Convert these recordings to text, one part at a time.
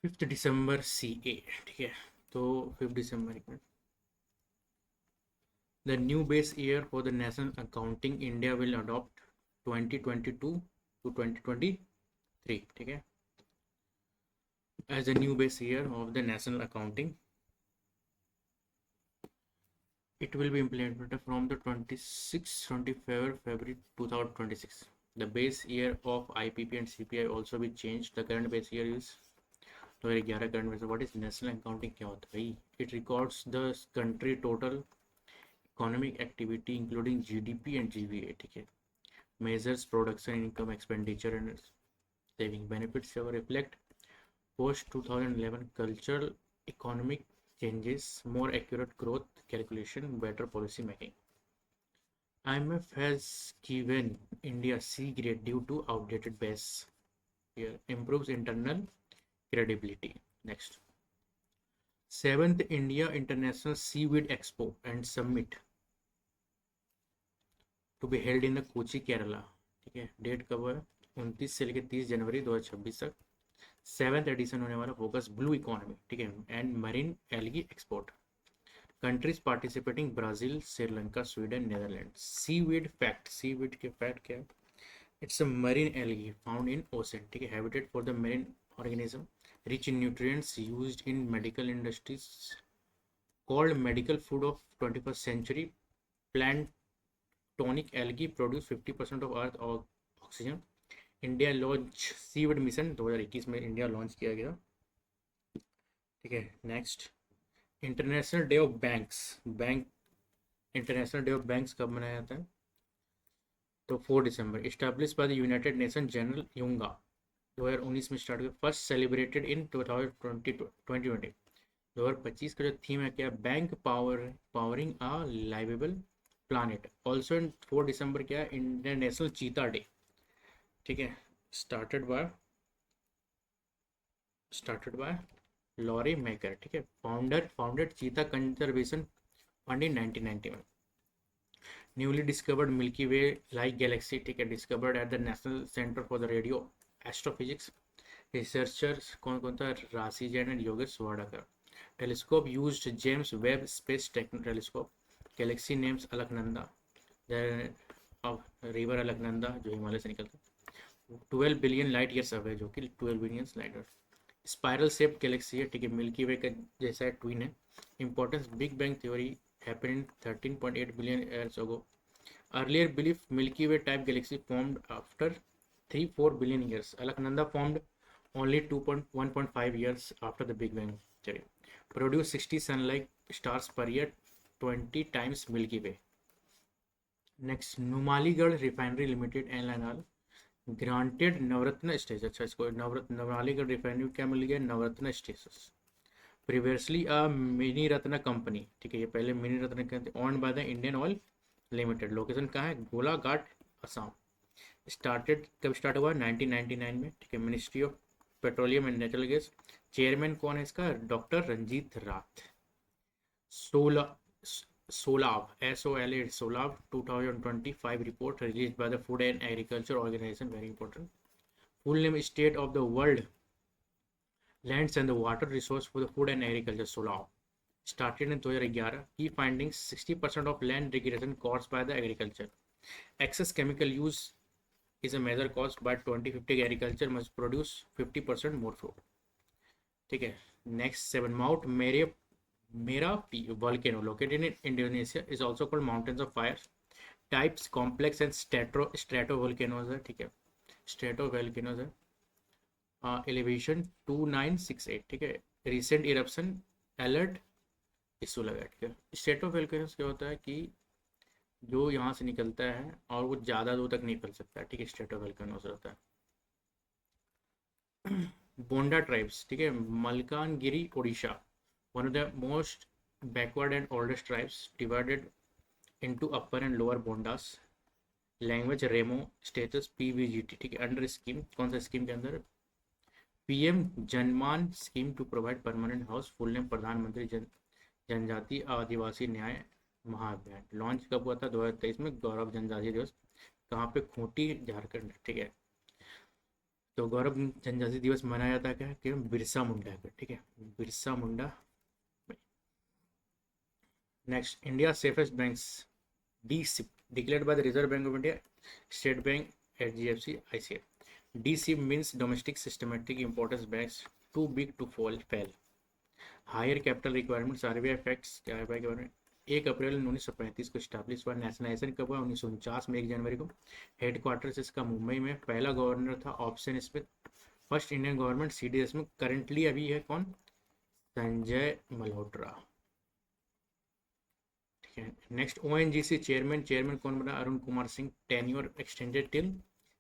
5 दिसंबर CA, ठीक है। तो 5 दिसंबर, the new base year for the national accounting India will adopt 2022 to 2023, ठीक है, as the new base year of the national accounting. It will be implemented from the 26th 25th February 2026. The base year of IPP and CPI also be changed. The current base year is 2011 current base. What is national accounting? क्या होता है भाई? It records the country total economic activity including GDP and GVA, ठीक है. Measures production, income, expenditure and saving. Benefits reflect post 2011 cultural economic changes, more accurate growth calculation, better policy making. IMF has given India C grade due to outdated base year, improves internal credibility. Next, 7th India International Seaweed Expo and Summit to be held in the Kochi, Kerala, ठीक है. Date कब है? 29 से लेकर 30 जनवरी 2026 तक. 7th addition होने वाला, focus blue economy, ठीक है, and marine algae export. Countries participating Brazil, Sri Lanka, Sweden, Netherland. Seaweed fact, seaweed के फैक्ट क्या है? It's a marine algae found in ocean, ठीक है, habitat for the marine organism, rich in nutrients, used in medical industries, called medical food of 21st century. Planktonic algae produce 50% of earth oxygen. India launch seaweed mission 2021 में India launch किया गया, ठीक है. Next, international day of banks. Bank international day of banks कब मनाया जाता है? तो 4 दिसंबर. Establish by the United Nation general UNGA, 2019 में स्टार्ट हुआ. First celebrated in 2020. 2025 का जो थीम है क्या? Bank powering a livable planet. Also in 4 दिसंबर क्या है? इंटरनेशनल चीता डे, ठीक है. स्टार्टेड बाय लॉरी मेकर, ठीक है. Founded cheetah conservation fund in 1991. Newly discovered Milky Way like galaxy, ठीक है, discovered at the national centre for the radio astrophysics. Researchers कौन कौन था? Rashi Jain and Yogesh Wadakar. Telescope used James Webb space telescope. Galaxy names Alaknanda, river Alaknanda जो हिमालय से निकलता है. 12 billion light years away, जो कि 12 billion light year. Spiral shaped Galaxy है, ठीक है, मिल्की वे का जैसा ट्विन है. Importance, big bang theory happened in 13.8 billion years ago. Earlier belief Milky Way type galaxy formed after 3-4 billion years. Alaknanda formed only 1.5 years after the Big Bang theory. Produce 60 sunlight stars per year, 20 times Milky Way. Next, Numaligarh Refinery Limited NLL granted Navratna status. अच्छा, इसको नवनालीगढ़ refinery क्या मिल गया? Navratna status. Previously a mini ratna company, ठीक है, ये पहले mini ratna company owned by the Indian oil limited. Location कहाँ है? गोलाघाट, असम. स्टार्टेड कब स्टार्ट हुआ? 1999 में, ठीक है. Ministry of petroleum and natural gas. Chairman कौन है इसका? डॉक्टर रंजीत राथ. सोला सोलाब, SOLA, सोलाब 2025 report release by the food and agriculture organisation, very important. Full name, state of the world lands and the water resource for the food and agriculture, SOLAW. Started in 2011. Key findings: 60% of land degradation caused by the agriculture. Excess chemical use is a major cause. By 2050, agriculture must produce 50% more food. ठीक है. Next, 7 Mount Merapi volcano located in Indonesia is also called mountains of fire. Types: complex and stratovolcanoes है, ठीक है. Stratovolcanoes है. Elevation 2968, ठीक है. Recent eruption alert issue लगा, ठीक है. स्टेट ऑफ वोल्केनोस क्या होता है कि जो यहाँ से निकलता है और वो ज़्यादा दूर तक नहीं फैल सकता, ठीक है, स्टेट ऑफ वोल्केनोस रहता है. बोंडा ट्राइब्स, ठीक है, Malkangiri, Orissa. One of the most backward and oldest tribes, divided into upper and lower Bondas. Language Remo. Status PVGT, ठीक है. अंडर स्कीम, कौन सा स्कीम के अंदर? PM Janman scheme to provide permanent house. Full name Pradhanmantri Janjati आदिवासी न्याय महाअभियान. लॉन्च कब हुआ था? 2023 में. गौरव जनजाति दिवस कहाँ पे? खूंटी, झारखंड, ठीक है. तो गौरव जनजाति दिवस मनाया जाता है क्या कि बिरसा मुंडा है, ठीक है, Birsa Munda. Next, India safest banks, DSIB, declared by the Reserve Bank of India, State Bank, HDFC, ICF. DSIB means domestic systematic importance banks too big to fail. Higher capital requirements, RBI facts क्या है भाई के बारे में। 1 अप्रैल 1935 को establish हुआ। Nationalisation कब हुआ? 1949 में 1 जनवरी को। हेडक्वार्टर्स इसका मुंबई में। पहला गवर्नर था option Smith. First Indian government CDS में करंटली अभी है कौन? Sanjay Malhotra. Next, ONGC chairman कौन बना? Arun Kumar Singh. Tenure extended till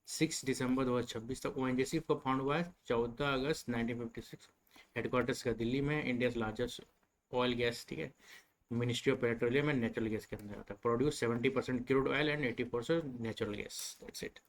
6 दिसंबर 2026 तक। ONGC को फाउंड हुआ है 14 अगस्त 1956। हेडक्वार्टर्स का दिल्ली में। इंडिया लार्जेस्ट ऑयल गैस, ठीक है, ministry of petroleum and natural gas के अंदर आता है। Produce 70% crude oil and 80% natural gas. That's it.